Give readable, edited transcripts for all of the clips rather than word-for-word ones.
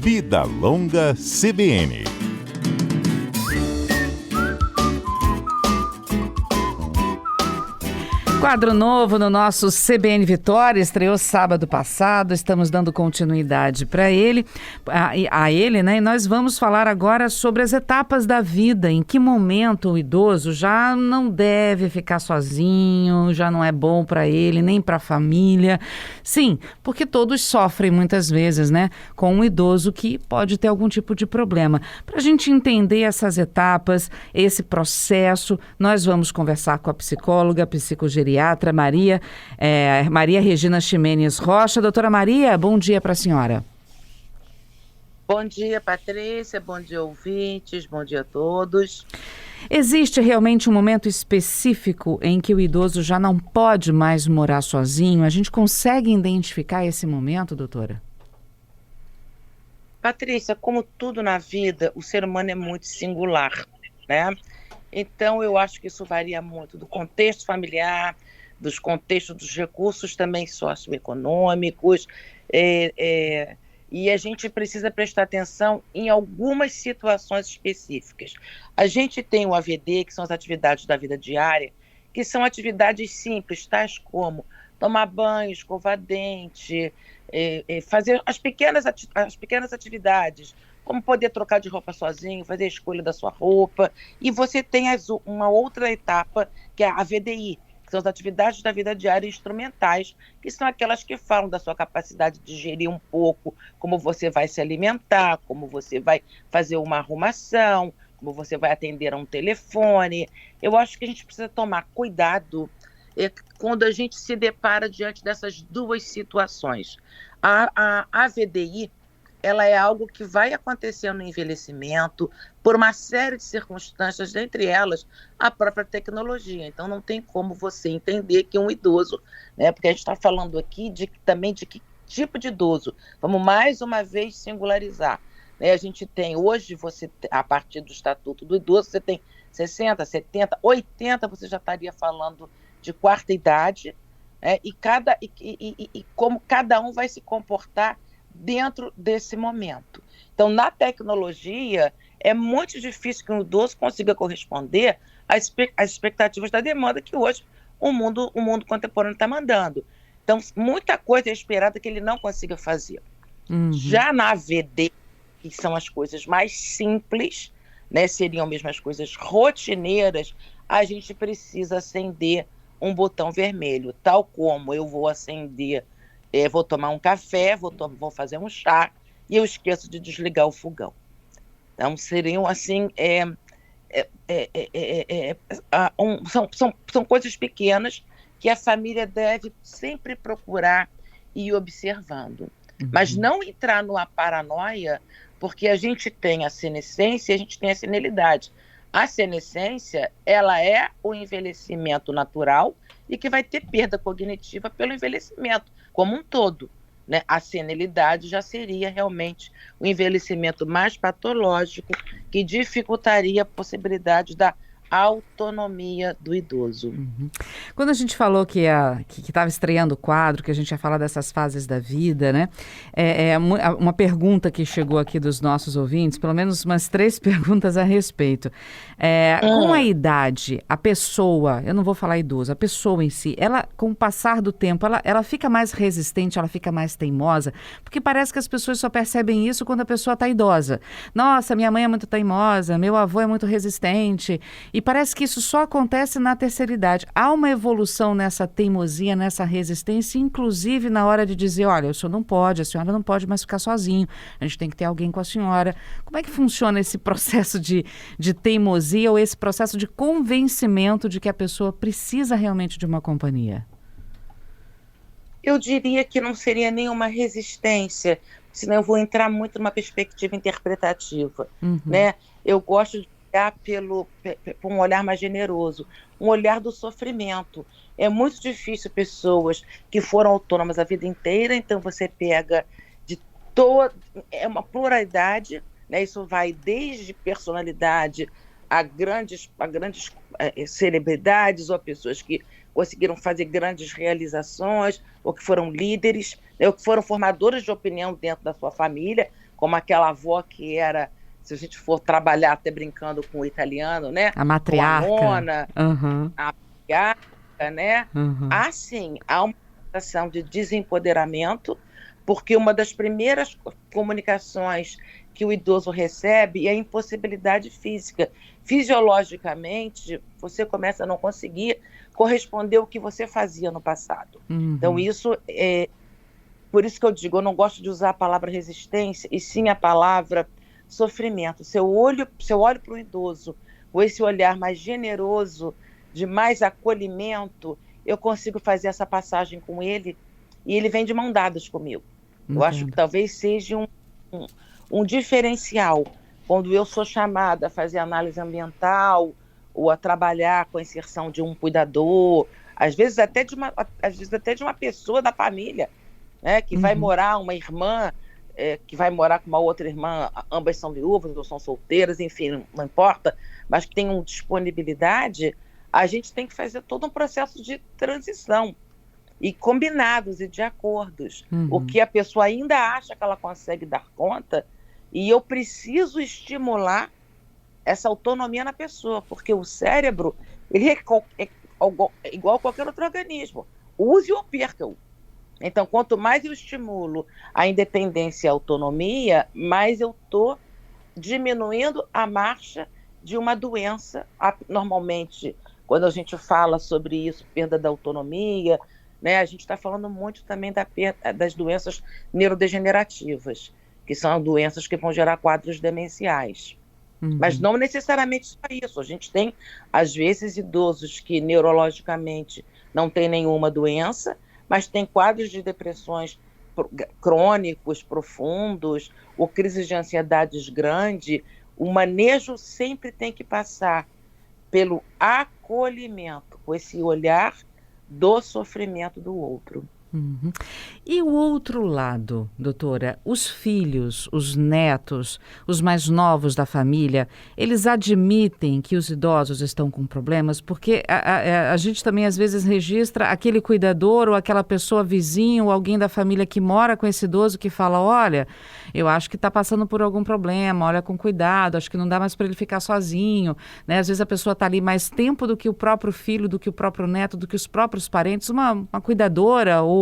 Vida Longa CBN. Quadro novo no nosso CBN Vitória, estreou sábado passado, estamos dando continuidade para ele, né? E nós vamos falar agora sobre as etapas da vida, em que momento o idoso já não deve ficar sozinho, já não é bom para ele, nem para a família. Sim, porque todos sofrem muitas vezes, né? Com um idoso que pode ter algum tipo de problema. Para a gente entender essas etapas, esse processo, nós vamos conversar com a psicóloga, psicogeriatra Maria Regina Ximenes Rocha. Doutora Maria, bom dia para a senhora. Bom dia, Patrícia, bom dia, ouvintes, bom dia a todos. Existe realmente um momento específico em que o idoso já não pode mais morar sozinho? A gente consegue identificar esse momento, doutora? Patrícia, como tudo na vida, o ser humano é muito singular, né? Então, eu acho que isso varia muito do contexto familiar, dos contextos dos recursos também socioeconômicos, e a gente precisa prestar atenção em algumas situações específicas. A gente tem o AVD, que são as atividades da vida diária, que são atividades simples, tais como tomar banho, escovar dente, fazer as pequenas atividades, como poder trocar de roupa sozinho, fazer a escolha da sua roupa. E você tem uma outra etapa, que é a VDI, que são as atividades da vida diária instrumentais, que são aquelas que falam da sua capacidade de gerir um pouco, como você vai se alimentar, como você vai fazer uma arrumação, como você vai atender a um telefone. Eu acho que a gente precisa tomar cuidado quando a gente se depara diante dessas duas situações. A VDI, ela é algo que vai acontecer no envelhecimento por uma série de circunstâncias, dentre elas a própria tecnologia. Então não tem como você entender que um idoso, né, porque a gente está falando aqui também de que tipo de idoso. Vamos mais uma vez singularizar. A gente tem hoje, a partir do Estatuto do Idoso, você tem 60, 70, 80, você já estaria falando de quarta idade, né, e como cada um vai se comportar dentro desse momento. Então, na tecnologia, é muito difícil que um idoso consiga corresponder às expectativas da demanda que hoje o mundo contemporâneo está mandando. Então, muita coisa é esperada que ele não consiga fazer. Uhum. Já na AVD, que são as coisas mais simples, né, seriam mesmo as coisas rotineiras, a gente precisa acender um botão vermelho, tal como eu vou acender, vou tomar um café, vou fazer um chá, e eu esqueço de desligar o fogão. Então, seriam assim, são coisas pequenas que a família deve sempre procurar e ir observando. Uhum. Mas não entrar numa paranoia, porque a gente tem a senescência e a gente tem a senilidade. A senescência, ela é o envelhecimento natural e que vai ter perda cognitiva pelo envelhecimento como um todo, né? A senilidade já seria realmente o envelhecimento mais patológico que dificultaria a possibilidade da autonomia do idoso. Uhum. Quando a gente falou que estava estreando o quadro, que a gente ia falar dessas fases da vida, né? Uma pergunta que chegou aqui dos nossos ouvintes, pelo menos umas 3 perguntas a respeito. Com a idade, a pessoa, eu não vou falar idoso, a pessoa em si, ela, com o passar do tempo, ela fica mais resistente, ela fica mais teimosa, porque parece que as pessoas só percebem isso quando a pessoa está idosa. Nossa, minha mãe é muito teimosa, meu avô é muito resistente. E parece que isso só acontece na terceira idade. Há uma evolução nessa teimosia, nessa resistência, inclusive na hora de dizer, olha, o senhor não pode, a senhora não pode mais ficar sozinho, a gente tem que ter alguém com a senhora. Como é que funciona esse processo de teimosia ou esse processo de convencimento de que a pessoa precisa realmente de uma companhia? Eu diria que não seria nenhuma resistência, senão eu vou entrar muito numa perspectiva interpretativa, né? Eu gosto de olhar por um olhar mais generoso, um olhar do sofrimento. É muito difícil pessoas que foram autônomas a vida inteira, então você pega é uma pluralidade, né? Isso vai desde personalidade a grandes celebridades ou pessoas que conseguiram fazer grandes realizações, ou que foram líderes, ou que foram formadores de opinião dentro da sua família, como aquela avó que era, se a gente for trabalhar até brincando com o italiano, né? A matriarca. Com a nona, Uhum. a matriarca, né? Uhum. Assim, há uma sensação de desempoderamento, porque uma das primeiras comunicações que o idoso recebe é a impossibilidade física. Fisiologicamente, você começa a não conseguir corresponder ao que você fazia no passado. Uhum. Então, por isso que eu digo, eu não gosto de usar a palavra resistência, e sim a palavra sofrimento. Se eu olho para o idoso com esse olhar mais generoso, de mais acolhimento, eu consigo fazer essa passagem com ele, e ele vem de mão dadas comigo. Eu acho que talvez seja um diferencial. Quando eu sou chamada a fazer análise ambiental ou a trabalhar com a inserção de um cuidador, às vezes até de uma pessoa da família, né, que vai morar, uma irmã que vai morar com uma outra irmã, ambas são viúvas ou são solteiras, enfim, não importa, mas que tenham disponibilidade, a gente tem que fazer todo um processo de transição e combinados e de acordos. O que a pessoa ainda acha que ela consegue dar conta, e eu preciso estimular essa autonomia na pessoa, porque o cérebro ele é igual a qualquer outro organismo. Use ou perca-o. Então, quanto mais eu estimulo a independência e a autonomia, mais eu estou diminuindo a marcha de uma doença. Normalmente, quando a gente fala sobre isso, perda da autonomia, né, a gente está falando muito também das doenças neurodegenerativas, que são doenças que vão gerar quadros demenciais. Mas não necessariamente só isso. A gente tem, às vezes, idosos que neurologicamente não têm nenhuma doença, mas tem quadros de depressões crônicos, profundos, ou crises de ansiedades grandes. O manejo sempre tem que passar pelo acolhimento, com esse olhar do sofrimento do outro. E o outro lado, doutora, os filhos, os netos, os mais novos da família, eles admitem que os idosos estão com problemas? Porque a gente também às vezes registra aquele cuidador ou aquela pessoa vizinho ou alguém da família que mora com esse idoso que fala, olha, eu acho que está passando por algum problema, olha com cuidado, acho que não dá mais para ele ficar sozinho, né? Às vezes a pessoa está ali mais tempo do que o próprio filho, do que o próprio neto, do que os próprios parentes, uma cuidadora ou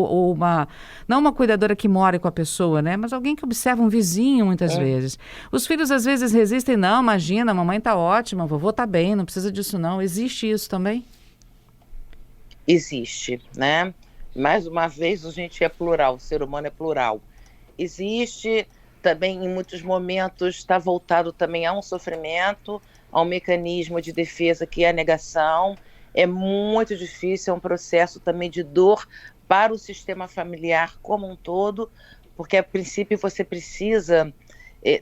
não uma cuidadora que mora com a pessoa, né? Mas alguém que observa um vizinho muitas vezes. Os filhos às vezes resistem, não, imagina, a mamãe está ótima, a vovô está bem, não precisa disso não. Existe isso também? Existe, né? Mais uma vez, a gente é plural, o ser humano é plural. Existe também, em muitos momentos, está voltado também a um sofrimento, a um mecanismo de defesa que é a negação. É muito difícil, é um processo também de dor para o sistema familiar como um todo, porque, a princípio, você precisa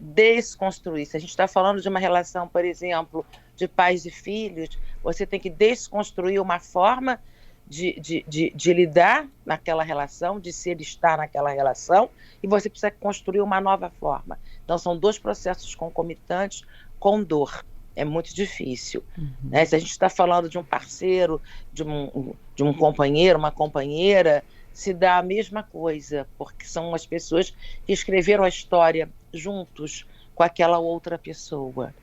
desconstruir. Se a gente está falando de uma relação, por exemplo, de pais e filhos, você tem que desconstruir uma forma de lidar naquela relação, de ser estar naquela relação, e você precisa construir uma nova forma. Então, são dois processos concomitantes com dor. É muito difícil. Né? Se a gente está falando de um parceiro, de um companheiro, uma companheira, se dá a mesma coisa, porque são as pessoas que escreveram a história juntos com aquela outra pessoa.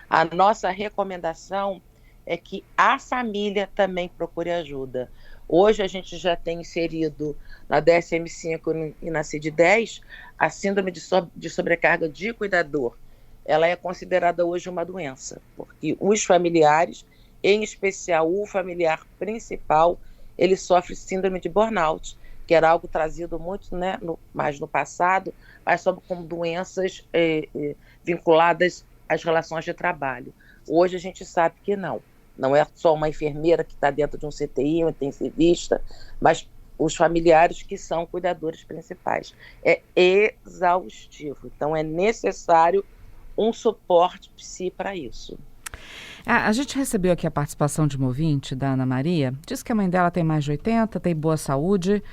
A nossa recomendação é que a família também procure ajuda. Hoje a gente já tem inserido na DSM-5 e na CID-10 a síndrome de sobrecarga de cuidador. Ela é considerada hoje uma doença, porque os familiares, em especial o familiar principal, ele sofre síndrome de burnout, que era algo trazido muito, né, mais no passado, mas só como doenças vinculadas às relações de trabalho. Hoje a gente sabe que não é só uma enfermeira que está dentro de um CTI, um intensivista, mas os familiares que são cuidadores principais. É exaustivo, então é necessário um suporte psi para isso. A gente recebeu aqui a participação de uma ouvinte, da Ana Maria. Diz que a mãe dela tem mais de 80, tem boa saúde,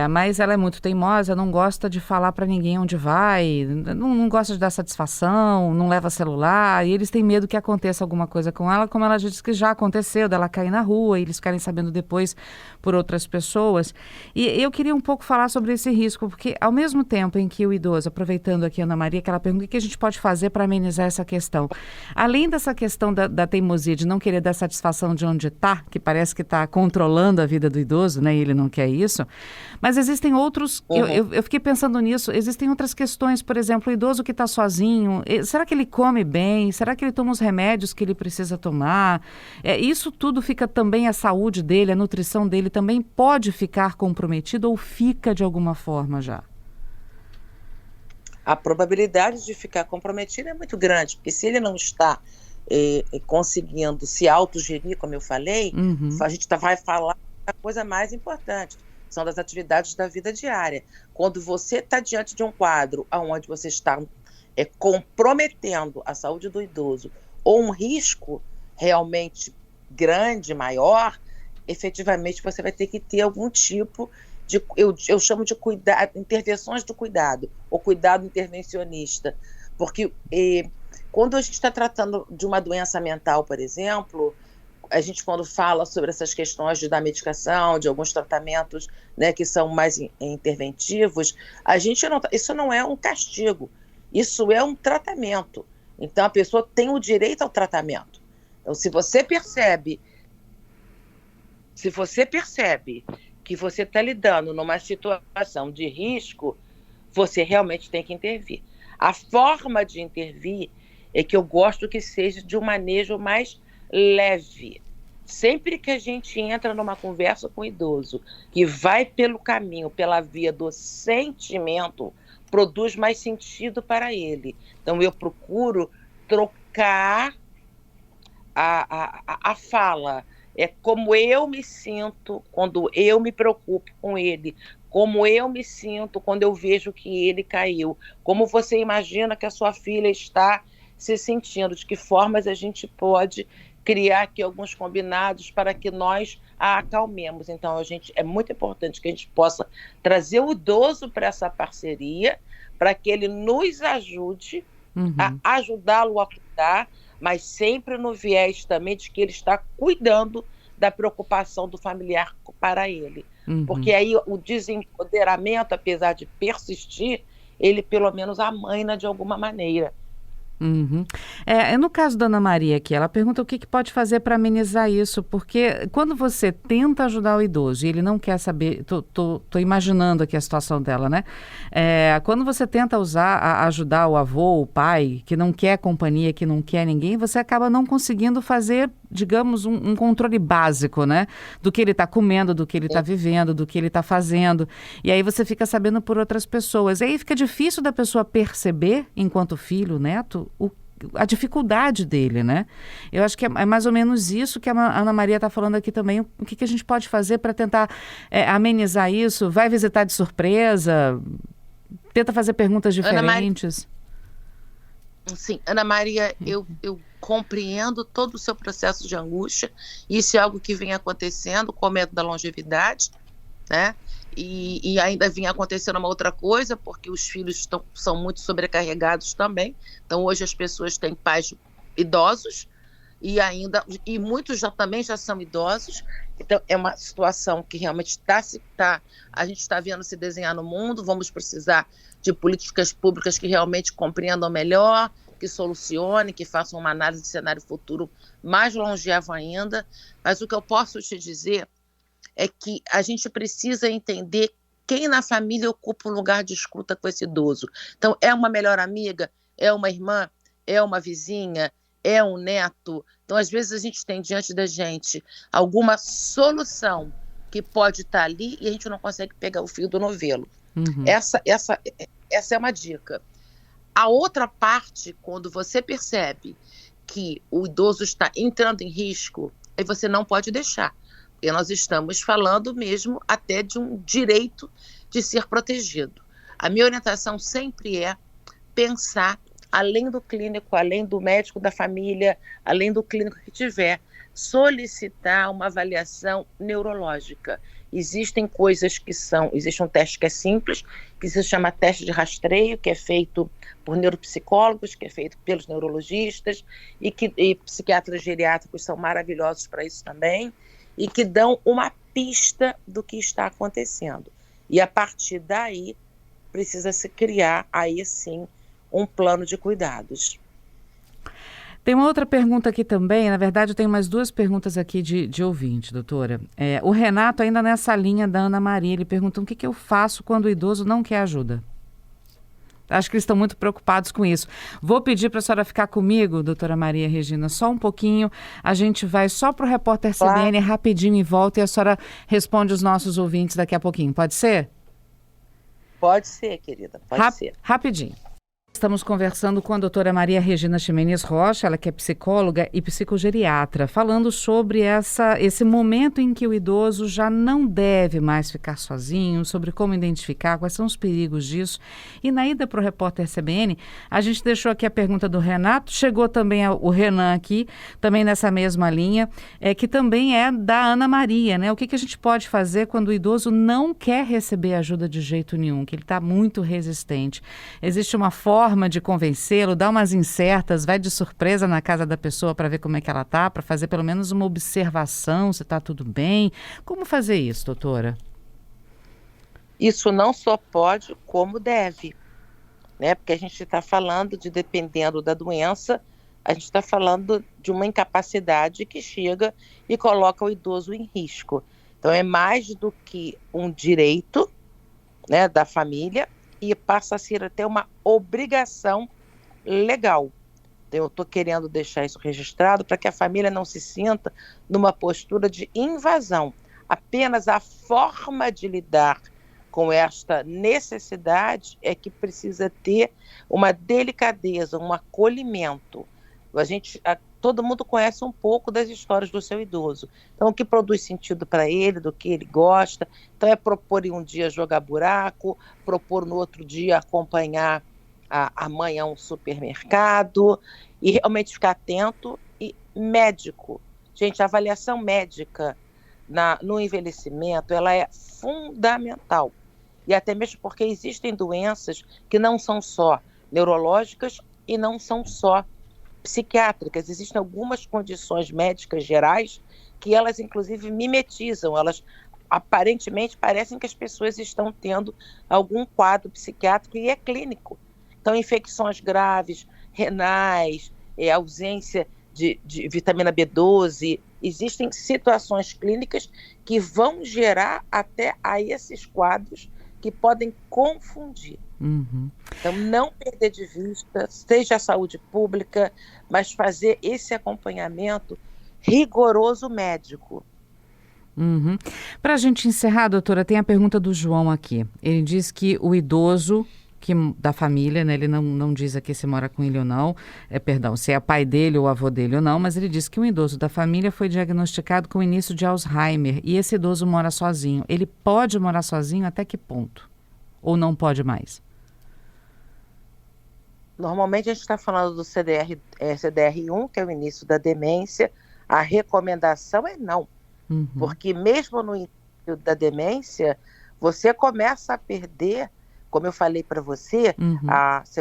mas ela é muito teimosa, não gosta de falar para ninguém onde vai, não gosta de dar satisfação, não leva celular, e eles têm medo que aconteça alguma coisa com ela, como ela já disse que já aconteceu, dela cair na rua, e eles ficarem sabendo depois por outras pessoas. E eu queria um pouco falar sobre esse risco, porque ao mesmo tempo em que o idoso, aproveitando aqui a Ana Maria, que ela pergunta o que a gente pode fazer para amenizar essa questão. Além dessa questão da teimosia de não querer dar satisfação de onde está, que parece que está controlando a vida do idoso, né? E ele não quer isso. Mas existem outros, eu fiquei pensando nisso, existem outras questões, por exemplo, o idoso que está sozinho, será que ele come bem? Será que ele toma os remédios que ele precisa tomar? Isso tudo fica também, a saúde dele, a nutrição dele também pode ficar comprometido ou fica de alguma forma já? A probabilidade de ficar comprometido é muito grande, porque se ele não está conseguindo se autogerir, como eu falei, a gente vai falar da coisa mais importante, são das atividades da vida diária. Quando você está diante de um quadro onde você está comprometendo a saúde do idoso, ou um risco realmente grande, maior, efetivamente você vai ter que ter algum tipo de, eu chamo de intervenções do cuidado, ou cuidado intervencionista, porque quando a gente está tratando de uma doença mental, por exemplo, a gente quando fala sobre essas questões da medicação, de alguns tratamentos, né, que são mais interventivos, isso não é um castigo, isso é um tratamento. Então a pessoa tem o direito ao tratamento. Então se você percebe que você está lidando numa situação de risco, você realmente tem que intervir. A forma de intervir é que eu gosto que seja de um manejo mais leve. Sempre que a gente entra numa conversa com o idoso, que vai pelo caminho, pela via do sentimento, produz mais sentido para ele. Então eu procuro trocar a fala. É como eu me sinto quando eu me preocupo com ele, como eu me sinto quando eu vejo que ele caiu, como você imagina que a sua filha está se sentindo, de que formas a gente pode criar aqui alguns combinados para que nós a acalmemos. Então, é muito importante que a gente possa trazer o idoso para essa parceria, para que ele nos ajude a ajudá-lo a cuidar, mas sempre no viés também de que ele está cuidando da preocupação do familiar para ele. Porque aí o desempoderamento, apesar de persistir, ele pelo menos amaina de alguma maneira. No caso da Ana Maria aqui, ela pergunta o que pode fazer para amenizar isso, porque quando você tenta ajudar o idoso e ele não quer saber, tô imaginando aqui a situação dela, né? Quando você tenta ajudar o avô, o pai, que não quer companhia, que não quer ninguém, você acaba não conseguindo fazer, digamos, um controle básico, né? Do que ele está comendo, do que ele está vivendo, do que ele está fazendo. E aí você fica sabendo por outras pessoas. E aí fica difícil da pessoa perceber, enquanto filho, neto, a dificuldade dele, né? Eu acho que é mais ou menos isso que a Ana Maria está falando aqui também. O que a gente pode fazer para tentar amenizar isso? Vai visitar de surpresa? Tenta fazer perguntas diferentes? Sim, Ana Maria, eu compreendo todo o seu processo de angústia. Isso é algo que vem acontecendo com o medo da longevidade, né? E ainda vinha acontecendo uma outra coisa, porque os filhos são muito sobrecarregados também. Então hoje as pessoas têm pais idosos e muitos também já são idosos. Então é uma situação que realmente a gente está vendo se desenhar no mundo. Vamos precisar de políticas públicas que realmente compreendam melhor, que solucionem, que façam uma análise de cenário futuro mais longevo ainda. Mas o que eu posso te dizer é que a gente precisa entender quem na família ocupa um lugar de escuta com esse idoso. Então, é uma melhor amiga, é uma irmã, é uma vizinha, é um neto. Então, às vezes, a gente tem diante da gente alguma solução que pode estar ali e a gente não consegue pegar o fio do novelo. Essa é uma dica. A outra parte, quando você percebe que o idoso está entrando em risco, aí você não pode deixar. E nós estamos falando mesmo até de um direito de ser protegido. A minha orientação sempre é pensar além do clínico, além do médico da família, além do clínico que tiver, solicitar uma avaliação neurológica. Existem coisas que existe um teste que é simples, que se chama teste de rastreio, que é feito por neuropsicólogos, que é feito pelos neurologistas, e psiquiatras geriátricos são maravilhosos para isso também, e que dão uma pista do que está acontecendo. E a partir daí, precisa se criar, aí sim, um plano de cuidados. Tem uma outra pergunta aqui também, na verdade eu tenho mais 2 perguntas aqui de ouvinte, doutora. O Renato, ainda nessa linha da Ana Maria, ele pergunta o que eu faço quando o idoso não quer ajuda. Acho que eles estão muito preocupados com isso. Vou pedir para a senhora ficar comigo, doutora Maria Regina, só um pouquinho. A gente vai só para o repórter CBN rapidinho e volta e a senhora responde os nossos ouvintes daqui a pouquinho. Pode ser? Pode ser, querida, pode ser. Rapidinho. Estamos conversando com a doutora Maria Regina Ximenes Rocha, ela que é psicóloga e psicogeriatra, falando sobre esse momento em que o idoso já não deve mais ficar sozinho, sobre como identificar, quais são os perigos disso. E na ida para o repórter CBN, a gente deixou aqui a pergunta do Renato, chegou também o Renan aqui, também nessa mesma linha, que também é da Ana Maria, né? O que a gente pode fazer quando o idoso não quer receber ajuda de jeito nenhum, que ele está muito resistente? Existe uma forma de convencê-lo, dar umas incertas, vai de surpresa na casa da pessoa para ver como é que ela tá, para fazer pelo menos uma observação, se está tudo bem. Como fazer isso, doutora? Isso não só pode, como deve, né? Porque a gente está falando de, dependendo da doença, a gente está falando de uma incapacidade que chega e coloca o idoso em risco. Então é mais do que um direito, né, da família, e passa a ser até uma obrigação legal. Então, eu estou querendo deixar isso registrado para que a família não se sinta numa postura de invasão. Apenas a forma de lidar com esta necessidade é que precisa ter uma delicadeza, um acolhimento. Todo mundo conhece um pouco das histórias do seu idoso. Então, o que produz sentido para ele, do que ele gosta. Então, é propor em um dia jogar buraco, propor no outro dia acompanhar a mãe a um supermercado e realmente ficar atento. E médico. Gente, a avaliação médica no envelhecimento, ela é fundamental. E até mesmo porque existem doenças que não são só neurológicas e não são só psiquiátricas. Existem algumas condições médicas gerais que elas, inclusive, mimetizam. Elas, aparentemente, parecem que as pessoas estão tendo algum quadro psiquiátrico e é clínico. Então, infecções graves, renais, ausência de vitamina B12. Existem situações clínicas que vão gerar até a esses quadros que podem confundir. Uhum. Então, não perder de vista, seja a saúde pública, mas fazer esse acompanhamento rigoroso médico. Uhum. Para a gente encerrar, doutora, tem a pergunta do João aqui. Ele diz que o idoso da família, né, ele não diz aqui se mora com ele ou não, perdão, se é pai dele ou avô dele ou não, mas ele diz que um idoso da família foi diagnosticado com início de Alzheimer e esse idoso mora sozinho. Ele pode morar sozinho até que ponto? Ou não pode mais? Normalmente a gente está falando do CDR1, que é o início da demência. A recomendação é não. Uhum. Porque mesmo no início da demência, você começa a perder, como eu falei para você,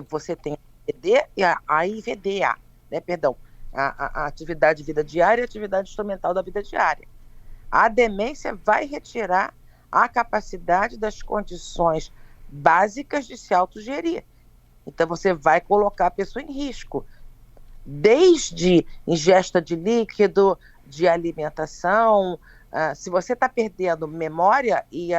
você tem a IVD e a IVDA, né? Perdão, a atividade de vida diária e a atividade instrumental da vida diária. A demência vai retirar a capacidade das condições básicas de se autogerir. Então, você vai colocar a pessoa em risco, desde ingesta de líquido, de alimentação. Se você está perdendo memória, e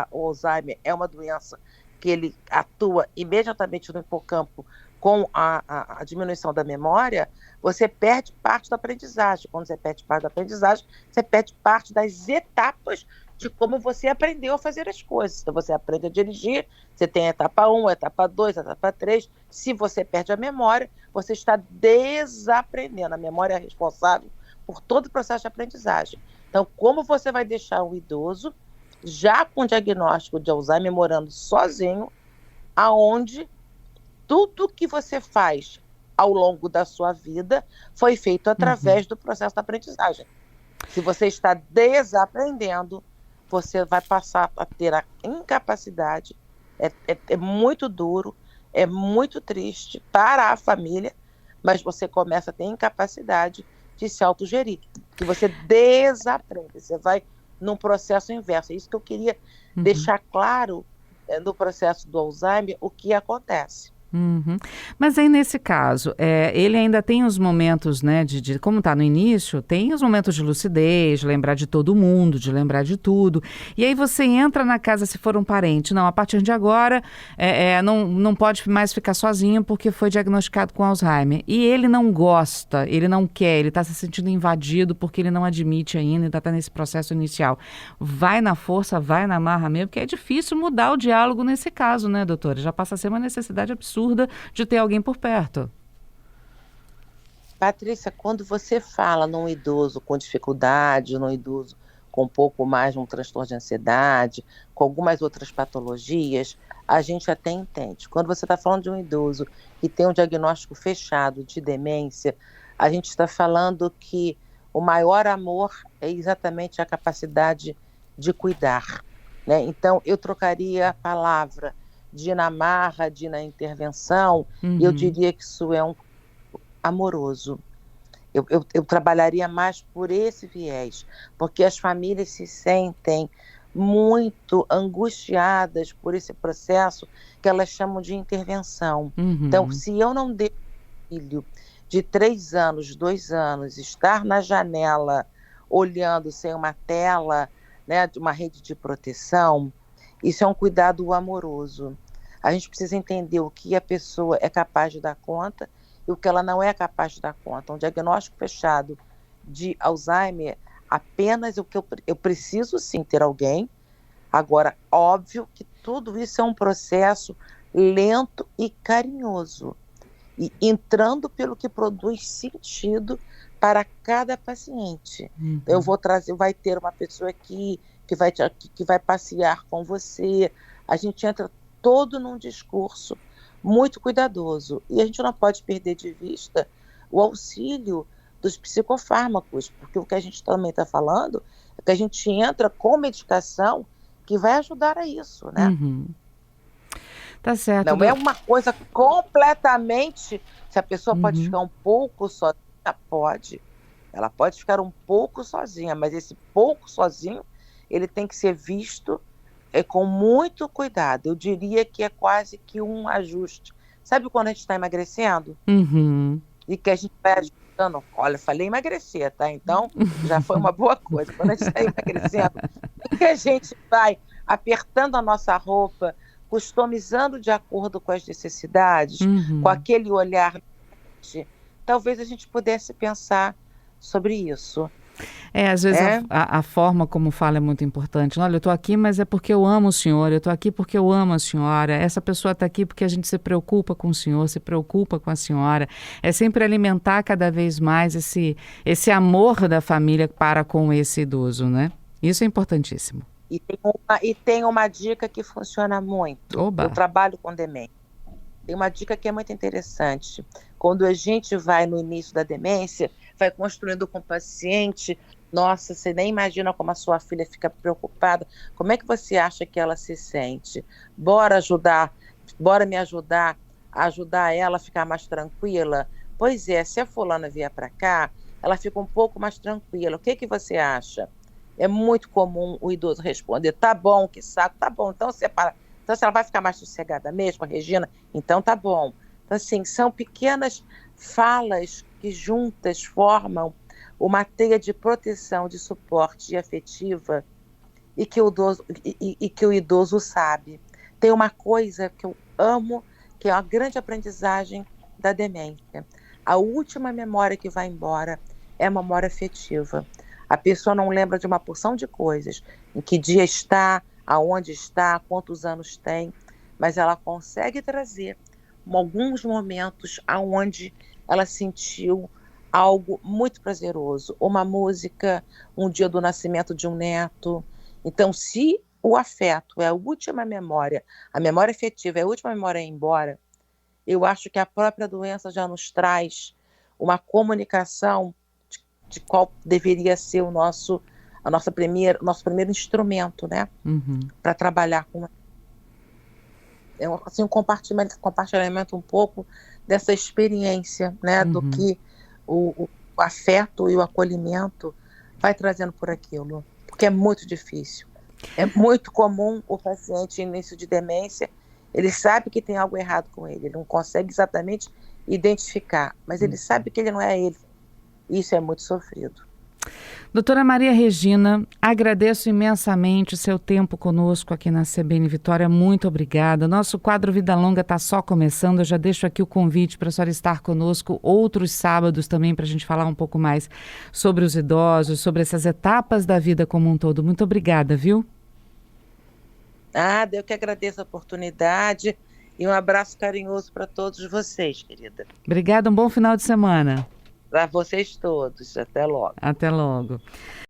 o Alzheimer é uma doença que ele atua imediatamente no hipocampo com a diminuição da memória, você perde parte da aprendizagem. Quando você perde parte da aprendizagem, você perde parte das etapas de como você aprendeu a fazer as coisas. Então, você aprende a dirigir, você tem a etapa 1, a etapa 2, a etapa 3. Se você perde a memória, você está desaprendendo. A memória é responsável por todo o processo de aprendizagem. Então, como você vai deixar o idoso, já com diagnóstico de Alzheimer, morando sozinho, aonde tudo que você faz ao longo da sua vida foi feito através do processo da aprendizagem. Se você está desaprendendo, você vai passar a ter a incapacidade. É muito duro, é muito triste para a família, mas você começa a ter incapacidade de se autogerir, que você desaprende, você vai num processo inverso. É isso que eu queria deixar claro no processo do Alzheimer, o que acontece. Uhum. Mas aí nesse caso, ele ainda tem os momentos, né, como está no início, tem os momentos de lucidez, de lembrar de todo mundo, de lembrar de tudo. E aí você entra na casa, se for um parente, não, a partir de agora não pode mais ficar sozinho porque foi diagnosticado com Alzheimer. E ele não gosta, ele não quer, ele está se sentindo invadido porque ele não admite ainda, ainda está nesse processo inicial. Vai na força, vai na marra mesmo, porque é difícil mudar o diálogo nesse caso, né, doutora? Já passa a ser uma necessidade absurda de ter alguém por perto. Patrícia, quando você fala num idoso com dificuldade, num idoso com um pouco mais de um transtorno de ansiedade, com algumas outras patologias, a gente até entende. Quando você está falando de um idoso que tem um diagnóstico fechado de demência, a gente está falando que o maior amor é exatamente a capacidade de cuidar, né? Então, eu trocaria a palavra de ir na marra, de ir na intervenção, e eu diria que isso é um amoroso. Eu trabalharia mais por esse viés, porque as famílias se sentem muito angustiadas por esse processo que elas chamam de intervenção. Então, se eu não der filho de 3 anos, 2 anos, estar na janela olhando sem uma tela, né, de uma rede de proteção, isso é um cuidado amoroso. A gente precisa entender o que a pessoa é capaz de dar conta e o que ela não é capaz de dar conta. Um diagnóstico fechado de Alzheimer, apenas o que eu preciso sim ter alguém. Agora, óbvio que tudo isso é um processo lento e carinhoso, e entrando pelo que produz sentido para cada paciente. Eu vou trazer, vai ter uma pessoa aqui que vai passear com você. A gente entra todo num discurso muito cuidadoso. E a gente não pode perder de vista o auxílio dos psicofármacos, porque o que a gente também está falando é que a gente entra com medicação que vai ajudar a isso, né? Tá certo. Não é uma coisa completamente... Se a pessoa pode ficar um pouco sozinha, pode. Ela pode ficar um pouco sozinha, mas esse pouco sozinho, ele tem que ser visto com muito cuidado. Eu diria que é quase que um ajuste. Sabe quando a gente está emagrecendo? E que a gente vai ajustando. Olha, falei emagrecer, tá? Então, já foi uma boa coisa. Quando a gente está emagrecendo, e que a gente vai apertando a nossa roupa, customizando de acordo com as necessidades, com aquele olhar, talvez a gente pudesse pensar sobre isso. Às vezes a forma como fala é muito importante. Olha, eu estou aqui, mas é porque eu amo o senhor, eu estou aqui porque eu amo a senhora, essa pessoa está aqui porque a gente se preocupa com o senhor, se preocupa com a senhora. É sempre alimentar cada vez mais esse amor da família para com esse idoso, né? Isso é importantíssimo. E tem uma dica que funciona muito. Oba. Eu trabalho com demência. Tem uma dica que é muito interessante. Quando a gente vai no início da demência, vai construindo com o paciente, nossa, você nem imagina como a sua filha fica preocupada. Como é que você acha que ela se sente? Bora me ajudar a ajudar ela a ficar mais tranquila? Pois é, se a fulana vier para cá, ela fica um pouco mais tranquila. O que você acha? É muito comum o idoso responder, tá bom, que saco, tá bom, então separa. Então, se ela vai ficar mais sossegada mesmo, Regina, então tá bom. Então, assim, são pequenas falas que juntas formam uma teia de proteção, de suporte e afetiva e que o idoso sabe. Tem uma coisa que eu amo, que é uma grande aprendizagem da demência. A última memória que vai embora é a memória afetiva. A pessoa não lembra de uma porção de coisas, em que dia está, aonde está, quantos anos tem, mas ela consegue trazer alguns momentos aonde ela sentiu algo muito prazeroso, uma música, um dia do nascimento de um neto. Então, se o afeto é a última memória, a memória afetiva é a última memória a ir embora, eu acho que a própria doença já nos traz uma comunicação de qual deveria ser nosso primeiro instrumento, né? Para trabalhar com. É assim, um compartilhamento um pouco dessa experiência, né? Do que o afeto e o acolhimento vai trazendo por aquilo. Porque é muito difícil. É muito comum o paciente em início de demência, ele sabe que tem algo errado com ele não consegue exatamente identificar, mas ele sabe que ele não é ele. Isso é muito sofrido. Doutora Maria Regina, agradeço imensamente o seu tempo conosco aqui na CBN Vitória, muito obrigada. Nosso quadro Vida Longa está só começando, eu já deixo aqui o convite para a senhora estar conosco outros sábados também para a gente falar um pouco mais sobre os idosos, sobre essas etapas da vida como um todo. Muito obrigada, viu? Eu que agradeço a oportunidade e um abraço carinhoso para todos vocês, querida. Obrigada, um bom final de semana. Para vocês todos. Até logo. Até logo.